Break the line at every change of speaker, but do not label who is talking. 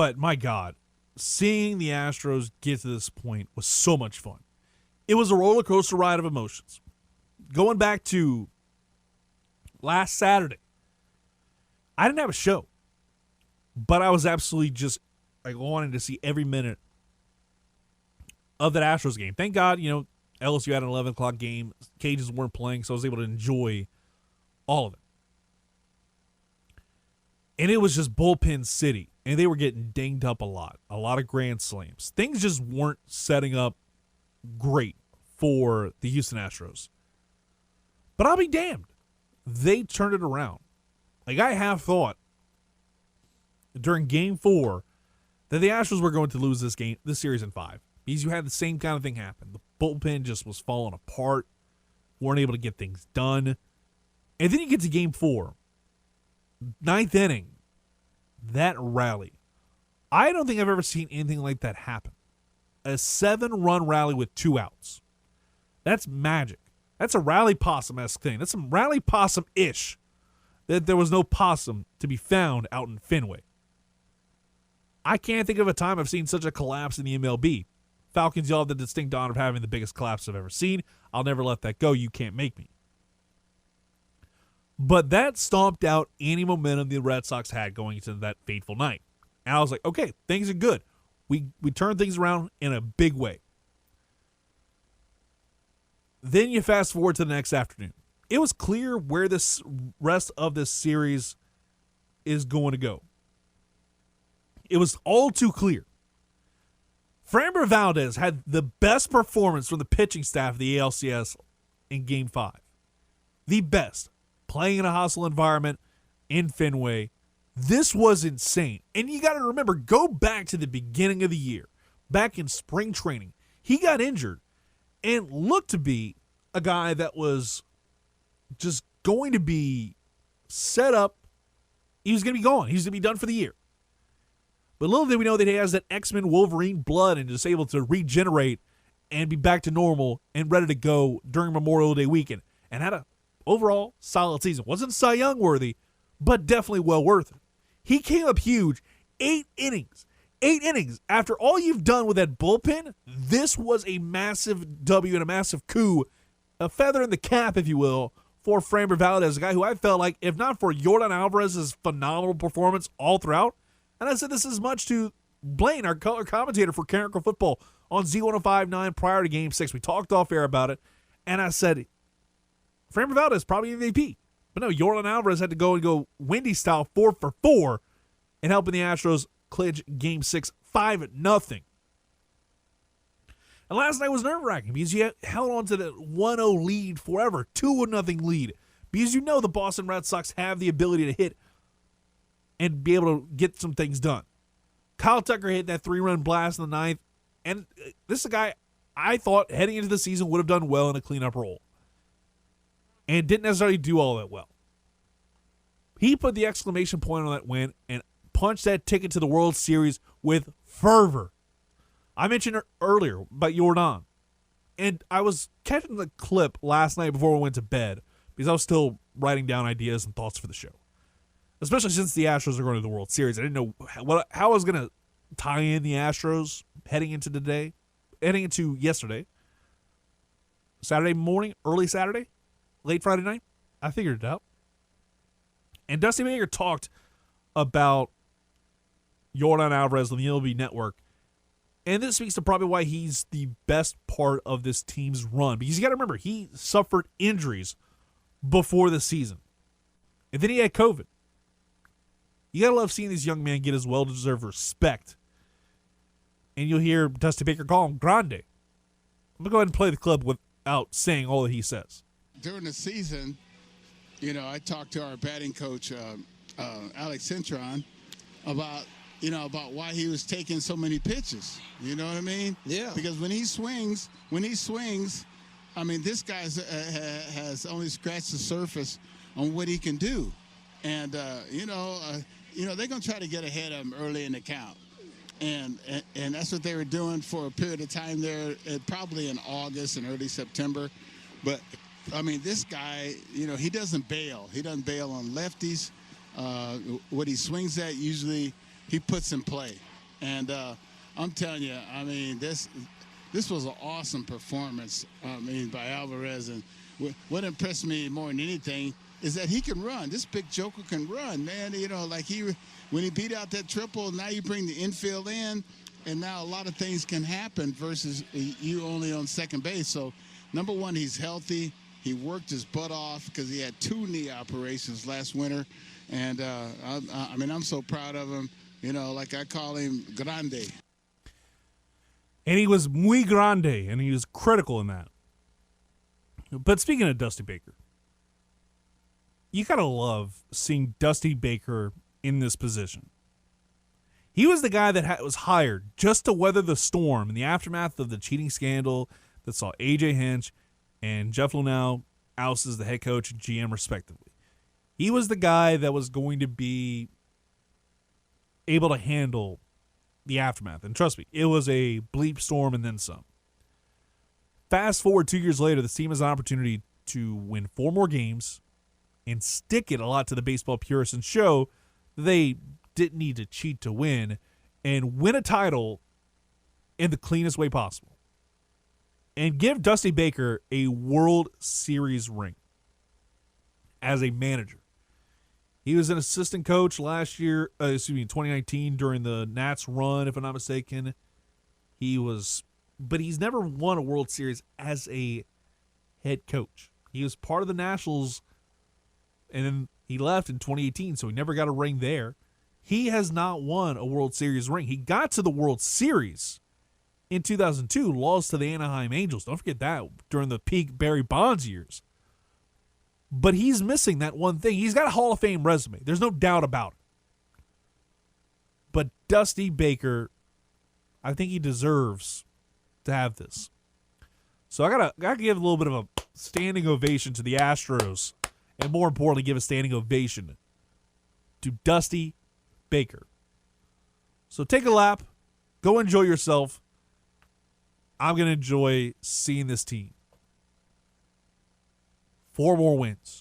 But my God, seeing the Astros get to this point was so much fun. It was a roller coaster ride of emotions. Going back to last Saturday, I didn't have a show, but I was absolutely just like wanting to see every minute of that Astros game. Thank God, LSU had an 11 o'clock game. Cajuns weren't playing, so I was able to enjoy all of it. And it was just bullpen city, and they were getting dinged up a lot of grand slams. Things just weren't setting up great for the Houston Astros. But I'll be damned. They turned it around. Like, I have thought during Game 4 that the Astros were going to lose this series in 5. Because you had the same kind of thing happen. The bullpen just was falling apart. Weren't able to get things done. And then you get to Game 4. 9th inning. That rally. I don't think I've ever seen anything like that happen. A 7-run rally with 2 outs. That's magic. That's a rally possum-esque thing. That's some rally possum-ish. That there was no possum to be found out in Fenway. I can't think of a time I've seen such a collapse in the MLB. Falcons, y'all have the distinct honor of having the biggest collapse I've ever seen. I'll never let that go. You can't make me. But that stomped out any momentum the Red Sox had going into that fateful night. And I was like, okay, things are good. We turned things around in a big way. Then you fast forward to the next afternoon. It was clear where this rest of this series is going to go. It was all too clear. Framber Valdez had the best performance from the pitching staff of the ALCS in Game 5. The best. Playing in a hostile environment in Fenway. This was insane. And you got to remember, go back to the beginning of the year. Back in spring training. He got injured and looked to be a guy that was just going to be set up. He was going to be gone. He was going to be done for the year. But little did we know that he has that X-Men Wolverine blood and is able to regenerate and be back to normal and ready to go during Memorial Day weekend. And had a overall solid season. Wasn't Cy Young worthy, but definitely well worth it. He came up huge. 8 innings. 8 innings. After all you've done with that bullpen, this was a massive W and a massive coup. A feather in the cap, if you will, for Framber Valdez, a guy who I felt like, if not for Yordan Alvarez's phenomenal performance all throughout, and I said this as much to Blaine, our color commentator for Carricker Football on Z105.9 prior to Game 6. We talked off air about it, and I said, Framber Valdez probably MVP. But no, Yordan Alvarez had to go Wendy style 4 for 4 and helping the Astros clinch Game 6 5-0. And last night was nerve-wracking because you held on to the 1-0 lead forever, 2-0 lead. Because you know the Boston Red Sox have the ability to hit and be able to get some things done. Kyle Tucker hit that 3-run blast in the 9th. And this is a guy I thought heading into the season would have done well in a cleanup role. And didn't necessarily do all that well. He put the exclamation point on that win and punched that ticket to the World Series with fervor. I mentioned earlier about Yordan. And I was catching the clip last night before we went to bed because I was still writing down ideas and thoughts for the show. Especially since the Astros are going to the World Series. I didn't know how I was going to tie in the Astros heading into yesterday. Saturday morning, early Saturday, late Friday night. I figured it out. And Dusty Baker talked about Yordan Alvarez on the MLB Network. And this speaks to probably why he's the best part of this team's run. Because you got to remember, he suffered injuries before the season. And then he had COVID. You got to love seeing this young man get his well-deserved respect. And you'll hear Dusty Baker call him Grande. I'm going to go ahead and play the clip without saying all that he says.
During the season, I talked to our batting coach, Alex Cintron, about why he was taking so many pitches. You know what I mean?
Yeah.
Because when he swings, I mean, this guy has only scratched the surface on what he can do. And, they're going to try to get ahead of him early in the count. And that's what they were doing for a period of time there, probably in August and early September. But, I mean, this guy, he doesn't bail. He doesn't bail on lefties. What he swings at, usually he puts in play. And I'm telling you, I mean, this was an awesome performance. I mean, by Alvarez. And what impressed me more than anything is that he can run. This big joker can run, man. You know, like when he beat out that triple, now you bring the infield in, and now a lot of things can happen versus you only on second base. So, number one, he's healthy. He worked his butt off because he had 2 knee operations last winter. And, I mean, I'm so proud of him. You know, like I call him Grande.
And he was muy grande, and he was critical in that. But speaking of Dusty Baker, you got to love seeing Dusty Baker in this position. He was the guy that was hired just to weather the storm in the aftermath of the cheating scandal that saw A.J. Hinch and Jeff Lunau ousted as the head coach and GM respectively. He was the guy that was going to be able to handle the aftermath. And trust me, it was a bleep storm and then some. Fast forward 2 years later, the team has an opportunity to win 4 more games and stick it a lot to the baseball purists and show they didn't need to cheat to win and win a title in the cleanest way possible. And give Dusty Baker a World Series ring as a manager. He was an assistant coach last year, 2019 during the Nats run, if I'm not mistaken. But he's never won a World Series as a head coach. He was part of the Nationals, and then he left in 2018, so he never got a ring there. He has not won a World Series ring. He got to the World Series in 2002, lost to the Anaheim Angels. Don't forget that during the peak Barry Bonds years. But he's missing that one thing. He's got a Hall of Fame resume. There's no doubt about it. But Dusty Baker, I think he deserves to have this. So I gotta give a little bit of a standing ovation to the Astros, and more importantly, give a standing ovation to Dusty Baker. So take a lap, go enjoy yourself. I'm gonna enjoy seeing this team. 4 more wins.